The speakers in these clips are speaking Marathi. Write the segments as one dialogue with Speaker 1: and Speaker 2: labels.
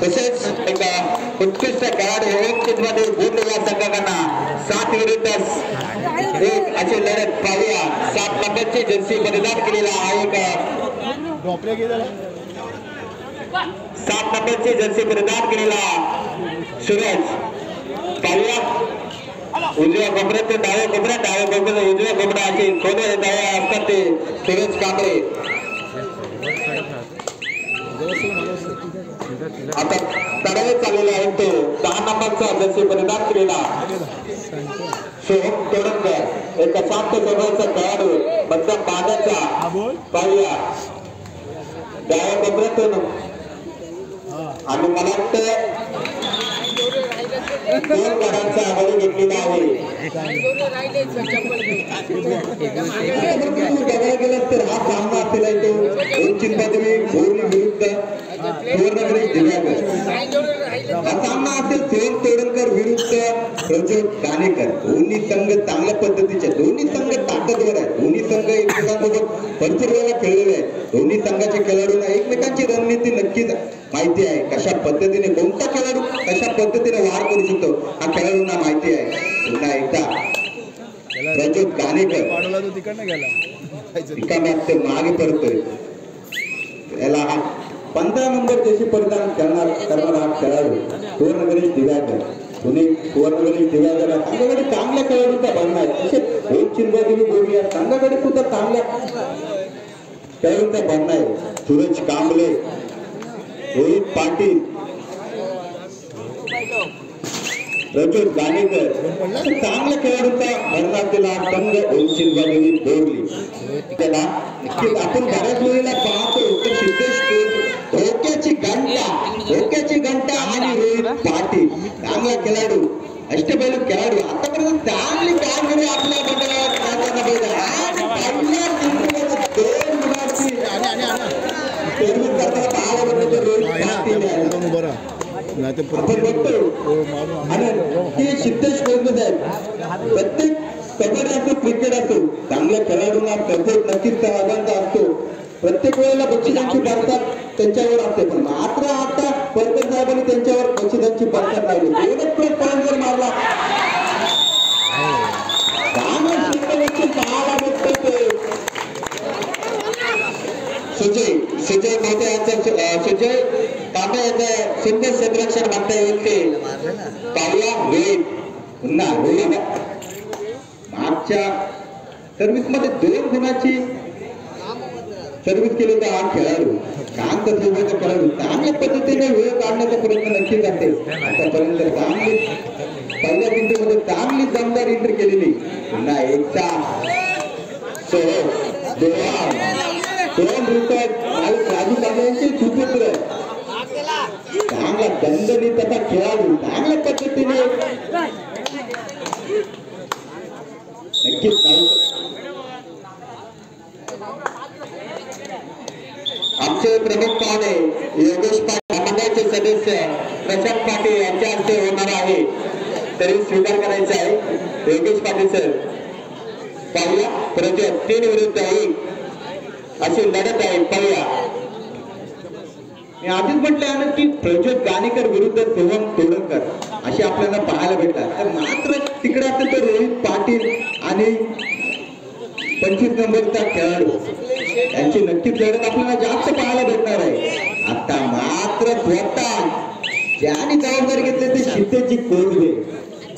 Speaker 1: तसेच एका उत्कृष्ट खेळाडू मध्ये बोललेल्या संघांना 7 विरुद्ध 1 अशी लढत पाहूया. 7 नंबरची जर्सी परिधान केलेला हा एक 7 नंबरची जर्सी परिधान केलेला सूरज पाहूया. उजव्या कोपऱ्यात डाव्या कोपऱ्यात, डाव्या कोपऱ्यात उजव्या कोपरा अशी खोले डाव्या असतात ते सूरज कांबळे. आता तडावे चाललेला आहे तो 10 नंबरचा जर्सी परिधान केलेला सोहम तोडणकर एका शांत स्वभावाचा खेळाडू मध्यम पाण्याचा पाहूया. डाव्या कोपऱ्यातून आणि मला वाटतं 2 गडांचा आघाडी घेतलेला आहे. बघायला गेलं तर हा सामना असलेला आहे तो उंचिंतादेवी बोर्ली विरुद्ध सुवर्णगड दिव्यागर. हा सामना असेल सोहम तोडणकर विरुद्ध प्रज्योत गाणेकर. दोन्ही संघ चांगल्या पद्धतीचे, दोन्ही संघ ताकदवर आहेत. दोन्ही संघ एकमेकांसोबत भरपूर वेळा खेळलेले आहेत. दोन्ही संघाच्या खेळाडूंना एकमेकांची रणनीती नक्कीच माहिती आहे. कशा पद्धतीने कोणता खेळाडू कशा पद्धतीने वार करू शकतो हा खेळाडूंना माहिती आहे. पुन्हा एकदा प्रज्योत गाणेकर मागे परतोय. याला हा 15 नंबर जशी परिधान करणारा हा खेळाडू सुवर्णगड दिव्यागर. पुणे सुवर्णगड दिव्यागर संघाकडे चांगल्या खेळाडूंचा भरणा आहे. तसे चिंबादेवी बोलूया संघाकडे सुद्धा चांगल्या खेळाडूंचा भरणा आहे. सूरज कांबळे, रोहित पाटील, प्रज्योत गाणेकर चांगल्या खेळाडूंचा भरणा केला संघ चिंबादेवी बोरली. त्याला नक्कीच आपण बऱ्याच वेळेला पाहतो तर सिद्धेश धोक्याची घंटा आणि रोहित पाटील चांगला खेळाडू, अष्टपैलू खेळाडू आतापर्यंत चांगली कामगिरी आपल्या मंडळात सिद्धेश बोलत आहेत. प्रत्येक कबड्डी असो क्रिकेट असो चांगल्या खेळाडूंना प्रत्येक नक्कीच सहभागाचा असतो. प्रत्येक वेळेला बक्षिसांची बरसात त्यांच्यावर असते. पण मात्र आता परकर साहेबांनी त्यांच्यावर बक्षिसांची बरसात लावली. जर मारला सुजय मोठे यांचं सुजय तांबे यांचं सुंदर संरक्षण म्हणता येईल ते पाहूया. वेळ पुन्हा होईल. मागच्या सर्व्हिस मध्ये 2 गुणाची सर्व्हिस केलेला हा खेळाडू काम करण्याचा खेळाडू चांगल्या पद्धतीने वेळ काढण्याचा प्रयत्न नक्कीच असेल. आतापर्यंत चांगली पहिल्या बिंदूमध्ये चांगली दमदार एंट्री केलेली. पुन्हा एकदा 2 रुपये राजू कांबळेंचे सुपुत्र चांगला दंडनी तसा खेळाडू चांगल्या पद्धतीने नक्कीच आमचे प्रमुख पाहुणे योगेश पाटील मंडळाचे सदस्य प्रशांत पाटील यांच्या हस्ते होणार आहे. तरी स्वीकार करायचा आहे. योगेश पाटील सर पाहूया. प्रज्योत 3 विरुद्ध 1 अशी लढत आहे. पाहूया. मी आधीच म्हटलं आहे की प्रज्योत गाणेकर विरुद्ध सोहम तोडणकर अशी आपल्याला पाहायला भेटतात. तर मात्र तिकडे असेल तर रोहित पाटील आणि 25 नंबरचा खेळाडू यांची नक्कीच लढत आपल्याला जास्त पाहायला भेटणार आहे. आता मात्र स्वतः ज्याने जबाबदारी घेतली ते सिद्धेची कोरवे.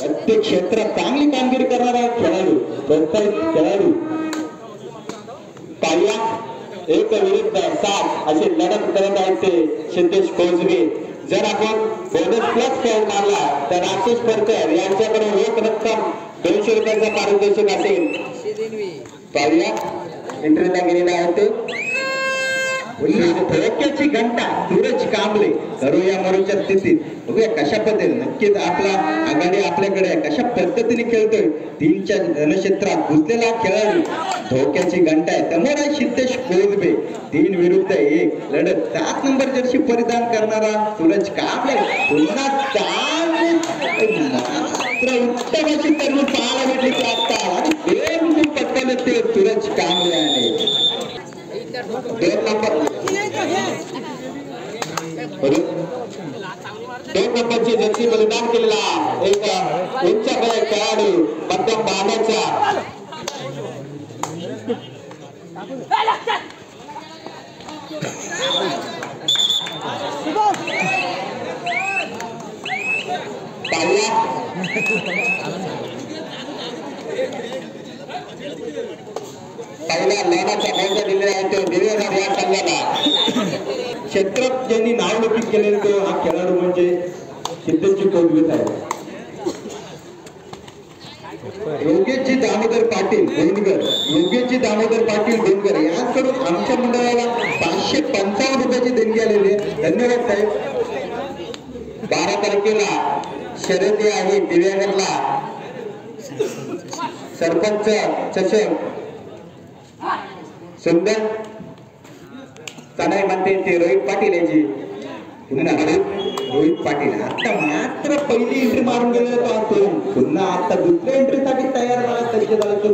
Speaker 1: प्रत्येक क्षेत्रात चांगली कामगिरी करणारा खेळाडू, प्रोत्साहित खेळाडू. पाहूया. 1 विरुद्ध 7 अशी लढत करत आहेत ते सिद्धेश कोरवे. जर आपण बोनस प्लस खेळ मारला तर आशिष परकर यांच्याकडे एक रक्कम 200 रुपयाचा पारितोषिक असेल. पाहूया. इंटरव्ह्यूला गेलेला आहे ते धोक्याची घंटा सूरज कांबळे करूया मरूच्या स्थितीत. बघूया कशा पद्धतीने नक्कीच आपला आघाडी आपल्याकडे कशा पद्धतीने खेळतोय. 3च्या रणक्षेत्रात घुसलेला खेळाडू धोक्याची घंटा आहे. समोर आहे सिद्धेश कोरवे. 3 विरुद्ध 1 लढत. 7 नंबर जर्सी परिधान करणारा सूरज कांबळे पुन्हा उत्तम अशी तरुण पाहायला भेटली की आता आणि पटकन ते सूरज कांबळे आहे. 2 नंबर दोन नंबरची जर्सी बलिदान केलेला एक उंचाकडे खेळाडू मध्यम बाणाचा पहिला लढाचा मौका दिलेला आहे तो दिवेगाव या संघाला क्षेत्रात ज्यांनी नाव नोंद केलेलं तो हा खेळाडू म्हणजे सिद्धेशजी कोलवीत आहे योगेशजी दामोदर पाटील गोंडकर योगेशजी दामोदर पाटील गोंडकर यांच्याकडून आमच्या मंडळाला 555 रुपयाची देणगी आलेली आहे धन्यवाद साहेब 12 तारखेला शर्यती आहे दिव्यांगरला सरपंच चषक सुंदर चालाय म्हणते ते रोहित पाटील यांची पुन्हा रोहित पाटील आता मात्र पहिली एंट्री मारून गेलेला तो पुन्हा आता दुसऱ्या एंट्रीसाठी तयार झाला तरी झाला तो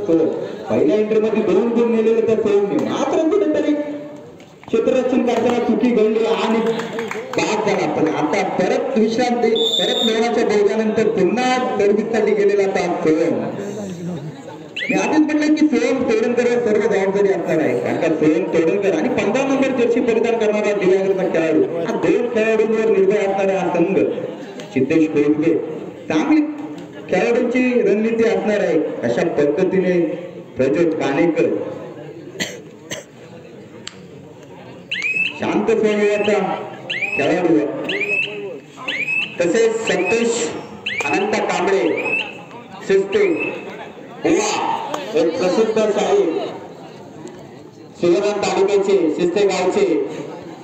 Speaker 1: पहिल्या एंट्री मध्ये 2 गुण नेलेले तर मात्र कुठेतरी क्षेत्ररक्षण करताना चुकी घडली आणि बाद झाला पण आता परत विश्रांती परत मिळवण्याच्या बोलल्यानंतर पुन्हा सर्व्हिससाठी गेलेला तो मी आधीच म्हटलं की सोहम तोडणकर सर्व जबाबदारी असणार आहे कारण का सोहम तोडणकर आणि 15 नंबर जर्सी परिधान करणारा दिव्यांगचा खेळाडू हा 2 खेळाडूंवर निर्भर असणारा हा संघ सिद्धेश कोलगे चांगली खेळाडूंची रणनीती असणार आहे अशा पद्धतीने प्रज्योत कानेकर शांत स्वभावाचा खेळाडू तसेच संतोष अनंत कांबळे शिस्ते एक प्रसिद्ध साहेब शिवराम तालुक्याचे शिस्ते गावचे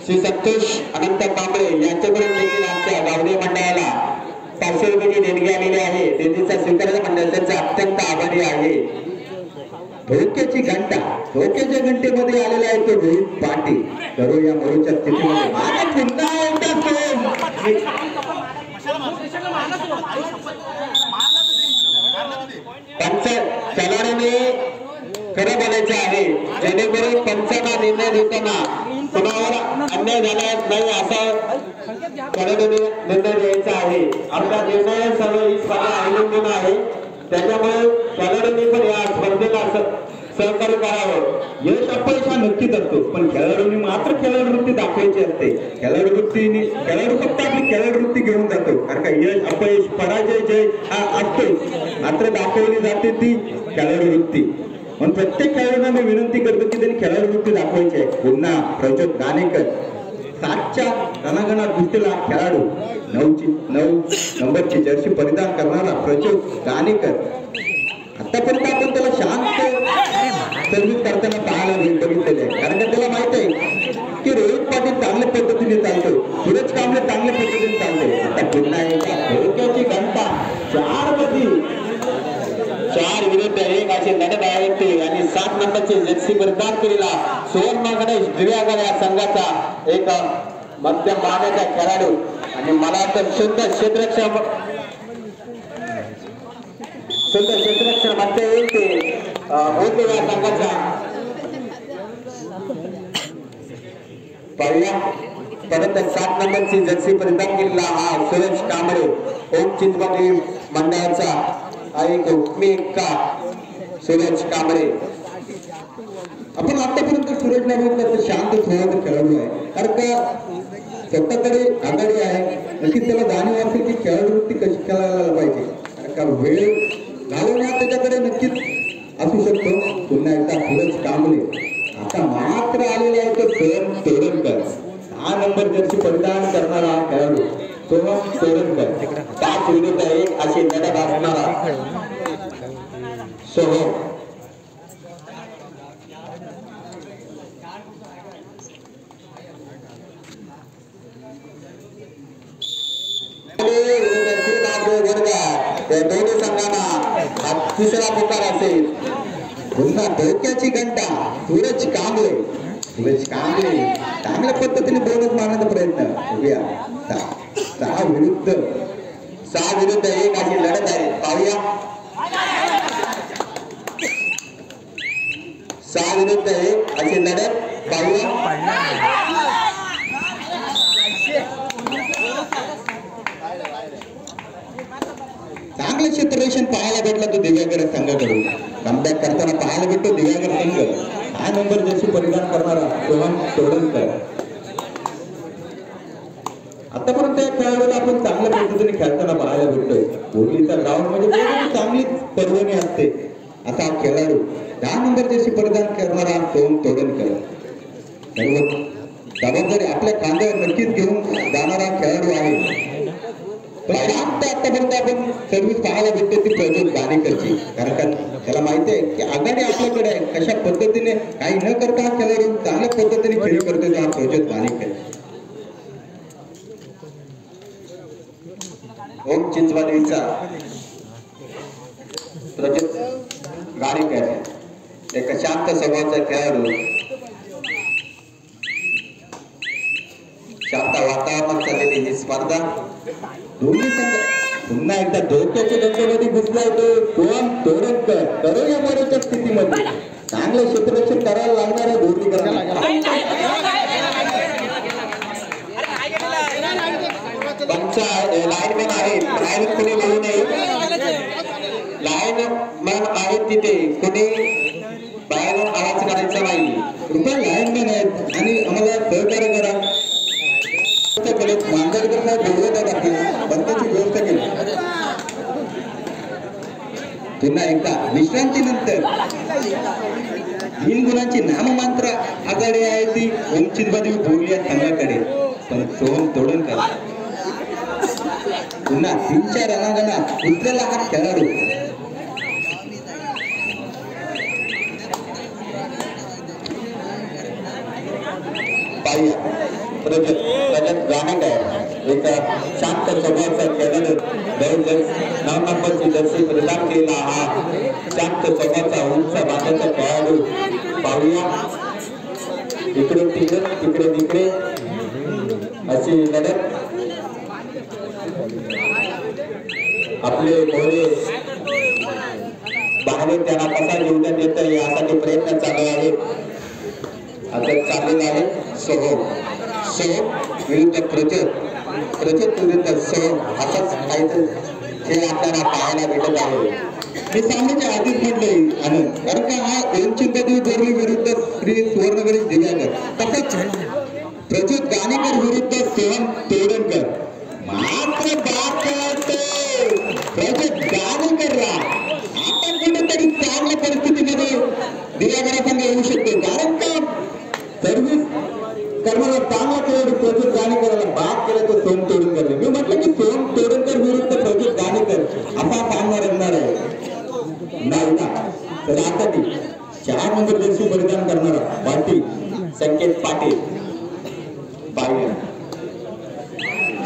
Speaker 1: श्री संतोष अनंत कांबळे यांच्याकडून देखील आमच्या गावडे मंडळाला 500 रुपयाची देणगी आलेली आहे देणगीचा स्वीकार मंडळ त्यांचा अत्यंत आभारी आहे धोक्याची घंटा धोक्याच्या घंटेमध्ये आलेला आहे तो रोहित पाटील करू या मरूच्या स्थितीमध्ये पुन्हा एकदा खेळाडूने खरं बोलायचं आहे जेणेकरून पंचांना निर्णय देताना कुणावर अन्याय झाला नाही असा खेळाडूने निर्णय द्यायचा आहे आपला निर्णय सर्व ही स्पर्धा अवलंबून आहे त्याच्यामुळे खेळाडूंनी पण या स्पर्धेला सहकार्य करावं यश अपयश हा नक्कीच असतो पण खेळाडूंनी मात्र खेळाडूवृत्ती दाखवायची असते खेळाडू फक्त आपली खेळाडूवृत्ती घेऊन जातो कारण का यश अपयश पराजय जय हा असतो मात्र दाखवली जाते ती खेळाडूवृत्ती म्हणून प्रत्येक खेळाडूंना मी विनंती करतो की त्यांनी खेळाडूवृत्ती दाखवायची आहे पुन्हा प्रज्योत गाणेकर 7च्या रणांगणात घुसलेला खेळाडू 9 नंबरची जर्सी परिधान करणारा प्रज्योत गाणेकर आतापर्यंत आपण त्याला शांत सर्व्हिस करताना पाहायला बघितलेले आहे कारण का त्याला माहित आहे की रोहित पाटील चांगल्या पद्धतीने चालतो सूरज कांबळे चांगल्या पद्धतीने चालते आता पुन्हा एकदा धोक्याची घंटा 4 विरुद्ध 1 अशी लढत आहे आणि 7 नंबरची जर्सी परिधान केलेला सुवर्ण गणेश दिव्यागर या संघाचा एक मध्यम मानाचा खेळाडू आणि मला तर शुद्ध क्षेत्ररक्षण म्हणता येईल ते होते या संघाचा पाहूया परत 7 नंबरची जर्सी परिधान केलेला हा सूरज कांबळे ओम चिंचवडी मंडळाचा एक उपमेका सूरज कांबळे आपण आतापर्यंत सूरजला बघितलं तर शांत स्वभावाचा खेळाडू आहे कारण का स्वतःकडे आघाडी आहे नक्कीच त्याला जाणीव असेल की खेळाडूवृत्ती कशी खेळायला पाहिजे कारण का वेळ घालवण्यात त्याच्याकडे नक्कीच असू शकतो पुन्हा एकदा सूरज कांबळे आता मात्र आलेला आहे तो सोहम तोडणकर 6 नंबर जर्सी परिधान करणारा खेळाडू सोहम तोडणकर 5 विरुद्ध 1 अशी लढत असणारा सोहम दोन्ही संघांना तिसरा पुकार असेल पुन्हा धोक्याची घंटा सूरज कांबळे चांगल्या पद्धतीने बोनस मारण्याचा प्रयत्न 6 विरुद्ध 1 अशी लढत आहे पाहूया 6 विरुद्ध 1 अशी लढत पाहूया कॉम्बिनेशन पाहायला भेटला तो दिव्यागर संघाकडून कमबॅक करताना पाहायला भेटतो दिव्यागर संघ हा नंबर जशी परिधान करणारा सोहम तोडणकर आतापर्यंत या खेळाडूला आपण चांगल्या पद्धतीने खेळताना पाहायला भेटतोय बोलीचा ग्राउंड म्हणजे चांगली पर्वणी असते असा हा खेळाडू 10 नंबर जशी परिधान करणारा सोहम तोडणकर सर्व जबाबदारी आपल्या खांद्यावर नक्कीच घेऊन जाणारा खेळाडू आहे शांत आतापर्यंत आपण सर्व्हिस पाहायला भेटते ती प्रज्योत गाणेकरची कारण त्याला माहिती आहे की आघाडी आपल्याकडे आहे कशा पद्धतीने काही न करता हा खेळाडू चांगल्या पद्धतीने खेळी करतो हा प्रज्योत गाणेकर ओम चिंचवाडीचा प्रज्योत गाणेकर एक शांत स्वभावाचा खेळाडू शांत वातावरणात चाललेली ही स्पर्धा दोन्ही संघ पुन्हा एकदा धोक्याच्या धोक्यामध्ये घुसला तो सोहम तोडणकर करोना मोडच्या स्थितीमध्ये चांगलं क्षेत्ररक्षण करायला लागणार आहे बोर्लीकरांना लाईनमॅन आहेत लाईन कोणी लिहू नये लाईनमॅन आहेत तिथे कोणी बाहेरून आवाज करायचा नाही कृपया लाईनमॅन आहेत आणि आम्हाला सहकार्य करा मांजरकर साहेब बोलवतात आपल्याला बंदाची व्यवस्था केली पुन्हा एकदा विश्रांतीनंतर 3 गुणांची नाममात्र आघाडी आहे ती ओमचिंचवाडी बोलली या संघाकडे पण सोहम तोडणकर पुन्हा 3-4 रणांगणात उतरला हा खेळाडू प्रज्योत गाणेकर एक शांत स्वभावाचा खेळाडू 9 नंबरची जर्सी परिधान केला हा शांत स्वभावाचा उंच बांधाचा खेळाडू पाहूया इकडून तिकडे अशी लढत आपले मोरे बाहेर त्यांना कसा निवडून येतं यासाठी प्रयत्न चालू आहे आता चाललेला आहे सोहम विरुद्ध प्रज्योत विरुद्ध सोहम असाच काहीतरी खेळ आपल्याला पाहायला भेटत आहे मी सामन्याच्या आधीच म्हटले आनंद कारण का हा ओमचिंचवाडी बोर्ली विरुद्ध श्री सुवर्णगरी दिव्यागर तसंच प्रज्योत गाणेकर विरुद्ध सोहम तोडणकर मात्र प्रज्योत गाणेकरला आपण कुठेतरी चांगल्या परिस्थितीमध्ये दिव्यागरा संघ येऊ शकतो कारण का सर्व्हिस करणारा चांगला खेळाडू प्रज्योत गाणेकरला बाद केला तो सोहम तोडणकर मी म्हटलं की सोहम तोडणकर विरुद्ध प्रज्योत गाणेकर असा सामना रंगणार आहे नाही ना तर आता 4 नंबर जर्सी परिधान करणारा पाटील संकेत पाटील पाहिलं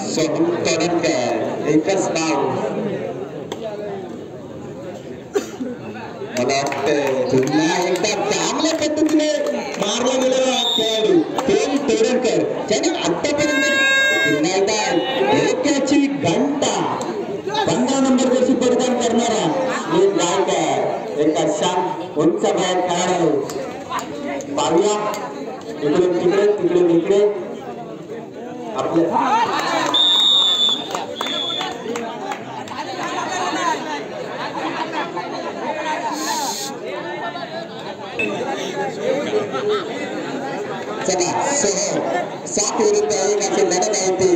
Speaker 1: सोहम तोडणकर एकच नाव मला वाटतं पुन्हा एकदा चांगल्या पद्धतीने मारला गेलेला खेळाडू सोहम तोडणकर ज्याने आतापर्यंत पुन्हा एकदा डोक्याची घंटा 15 नंबर जर्सी परिधान करणारा एक गायक एका शांत उंच बाहेर खेळाडू पाहूया इकडे आपल्या चला 7 विरुद्ध 1 असे लढत आहे ते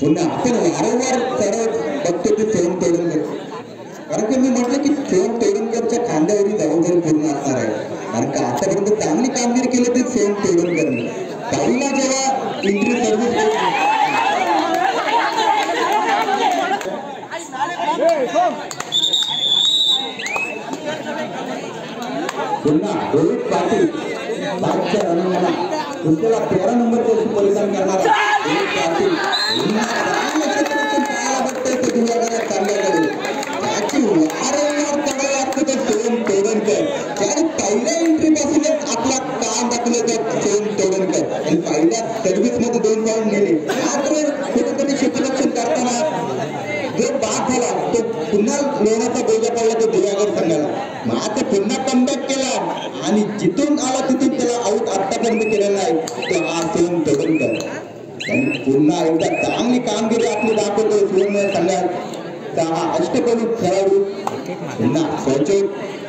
Speaker 1: पुन्हा आपण वारंवार चढत बघतो की सोहम तोडणकर कारण की मी म्हटलं की सोहम तोडणकरच्या खांद्यावरील जबाबदारी पूर्ण असणार आहे कारण का आतापर्यंत चांगली कामगिरी केली ती सोहम तोडणकरने पहिला जेव्हा इंट्री सर्व्हिस पुन्हा रोहित पाटील बादच्या रणांगणा दुसऱ्याला 13 नंबर जर्सी परिधान करणारा रोहित पाटील पाहायला बघतोय तो दिव्यागरा संघाकडे त्याची वारंवार चढाई लागते तो सोहम तोडणकर त्याने पहिल्या एंट्री पासूनच आपला काम दाखवलं तर सोहम तोडणकर आणि पहिल्या सर्व्हिस मध्ये 2 पाऊंड गेले मात्र कुठेतरी क्षेत्ररक्षण करताना जो बाद झाला तो पुन्हा लोणाचा बोजा पडला तो दिव्यागर संघाला मग आता पुन्हा कमबॅक केला आणि जिथून आला तिथून त्याला आऊट आतापर्यंत केलेला आहे तो हा सोहम तोडणकर त्यांनी पुन्हा एकदा चांगली कामगिरी आपली दाखवतो संघाचा हा अष्टपैलू खेळाडू पुन्हा प्रचोद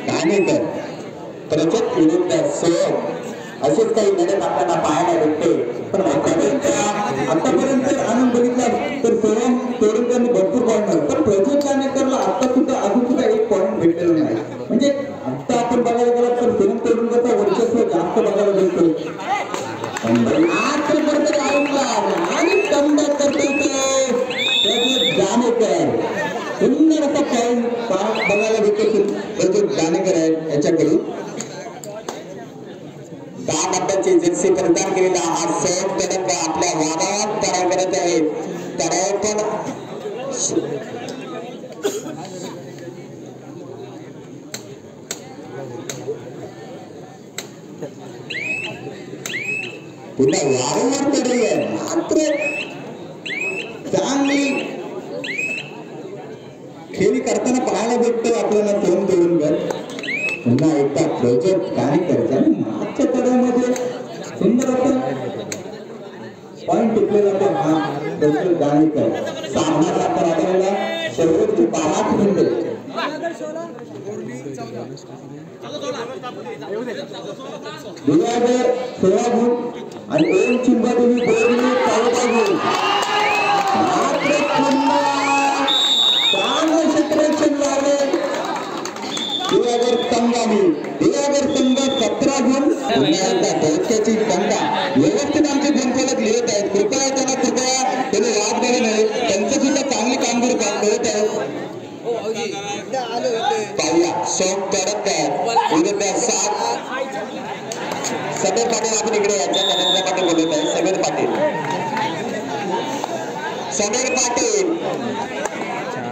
Speaker 1: कानेकर प्रचोद विरुद्ध सोम असेच काही लढत आपल्याला पाहायला भेटते. पण आतापर्यंत आनंद बघितला तर सोम तोडकरने भरपूर पॉईंट मिळाले, पण प्रचोद कानेकरला आता सुद्धा अजून सुद्धा एक पॉईंट भेटलेला नाही. म्हणजे आता आपण बघायला गेला तर सोम तोडकरचा वर्चस्व जास्त बघायला मिळतो. आणि कमबॅक करतो प्रचोद कानेकर. सुंदर असा पॉईंट बघायला भेटतो प्रचोद कानेकर आहे याच्याकडून. 10 नंबरची जर्सी परिधान केलेला हा सोम तोडकर आपल्या वादात तराव करत आहे. तराव पण पुन्हा वारंवार तरी आहे मात्र चांगली खेळी करताना पाहायला भेटतो आपल्याला सोम तोडकर. पुन्हा एकदा प्रचोद कानेकर मागच्या तळ्यामध्ये सुंदर असं पॉईंट टिकलेला तो हा प्रचोद कानेकर. सामना साखर आपल्याला सर्वोच्च 5 मिनिटे 2016 गुण आणि ओम चिंबादेवी बोरली 14 गुण. मात्र पुन्हा चांगलं क्षेत्ररक्षण लावले दिवागर संघाने. दिवागर संघ 17 गुण. पुन्हा एकदा धोक्याची संघा व्यवस्थित आमचे गुणफलक लिहित आहेत. कृपया त्यांना त्याने वाद घालू नये. त्यांचं सुद्धा चांगली कामगिरी करत आहेत. पाहूया सोम तोडकर विरुद्ध 7 समीर पाटील. आपण इकडे याच्या नरेंद्र पाटील बोलत आहे. समीर पाटील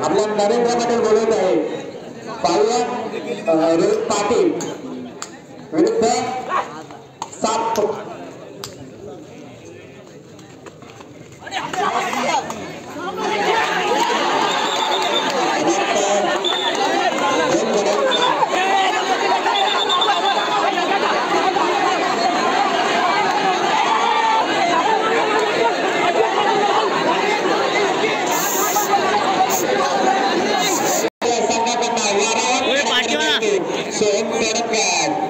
Speaker 1: आपला नरेंद्र पाटील बोलत आहे. पाहूया रोहित पाटील विरुद्ध 7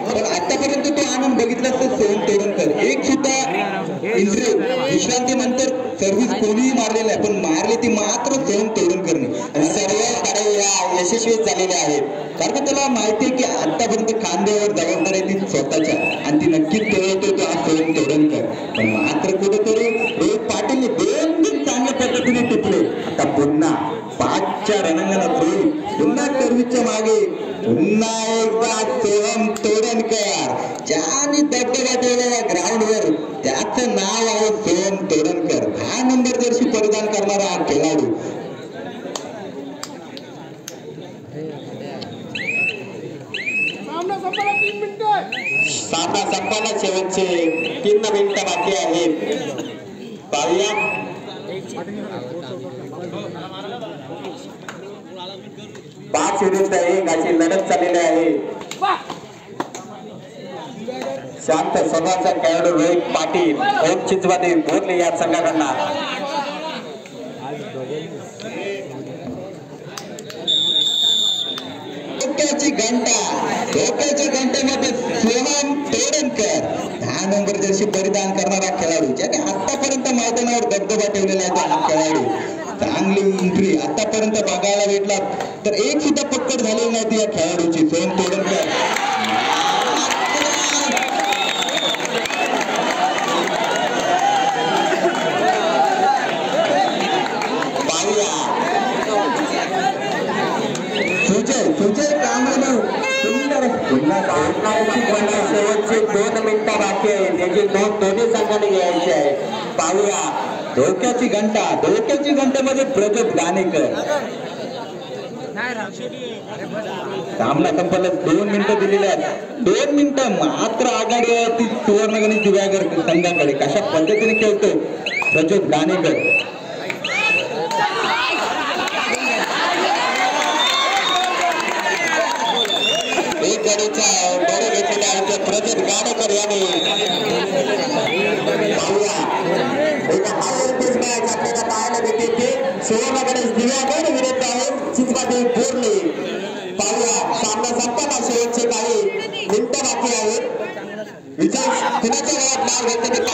Speaker 1: पण आतापर्यंत तो आनंद बघितला तर सोम तोडकर एक सुद्धा इंद्रिय विश्रांतीनंतर सर्व्हिस कोणीही मारलेली आहे, पण मारली ती मात्र सोम तोडकरने. आणि सर्व गाड्या या यशस्वी झालेल्या आहेत कारण त्याला माहिती आहे की आतापर्यंत खांद्यावर जबाबदारी ती स्वतःच्या आणि ती नक्कीच तोडतो तो हा सोम तोडकर. पण मात्र कुठेतरी रोहित पाटील 2 दिन चांगल्या पद्धतीने टिकले. आता पुन्हा 5च्या रणांगणात रोहित पुन्हा सर्व्हिसच्या मागे पुन्हा एकदा सोम तोडकर ज्याने दबदबा ठेवलेला ग्राउंडवर त्याचं नाव आहे सोम तोडकर. 10 नंबर जर्सी परिधान करणारा हा खेळाडू. सामना संपायला शेवटचे 3 मिनिटं बाकी आहेत. पाहूया 5 विरुद्ध 1 अशी लढत चाललेली आहे. शांत स्वभावाचा खेळाडू रोहित पाटील ओम चिंचवादी बोरले या संघाकडून. डोक्याची घंटेमध्ये सोम तोडकर 10 नंबर जर्सी परिधान करणारा खेळाडू ज्याने आतापर्यंत मैदानावर दबदबा ठेवलेला आहे. हा खेळाडू चांगली एंट्री आतापर्यंत बघायला भेटला तर एक सुद्धा पक्कड झालेली नव्हती या खेळाडूची. सोम तोडकर पाहूया सुजय कांबळे सुंदर शेवटचे 2 मिनिटं बाकी आहेत. त्याची नोंद दोन्ही संघाने घ्यायची आहे. पाहूया धोक्याची घंटेमध्ये प्रचोद कानेकर. सामना संपला 2 मिनिटं दिलेली आहेत. 2 मिनिटं मात्र आघाडी आहे ती सुवर्णगणी दिव्यागर संघाकडे. कशा पद्धतीने खेळतो प्रचोद कानेकर. एक गडीचा बरे घेतलेला आहे ते प्रचोद कानेकर यांनी. पाहूया एक हाय मॅच आपल्याला पाहायला भेटते. सुवर्णगणेश दिव्यागर घालते ते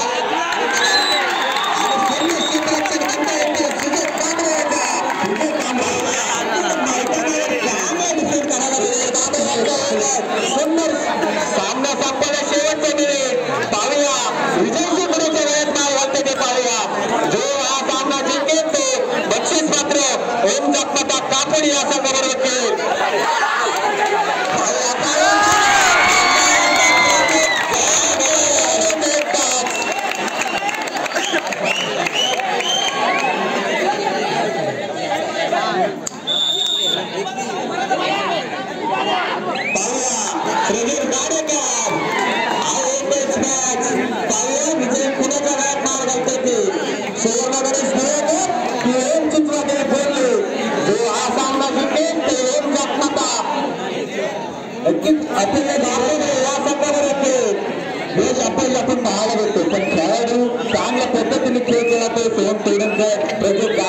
Speaker 1: सामना संपला शेवटचे मिनिट पाहूया विजयी गुरुच्या वेळेत नाव घालते ते पाहूया जो हा सामना जिंकेल तो बक्षीस पात्र ओम जगन्नाथ कापडी या संघाबरोबर आपण पाहायला भेटतो पण खेळाडू चांगल्या पद्धतीने खेळ खेळतो सोहम तोडणकर प्रज्वल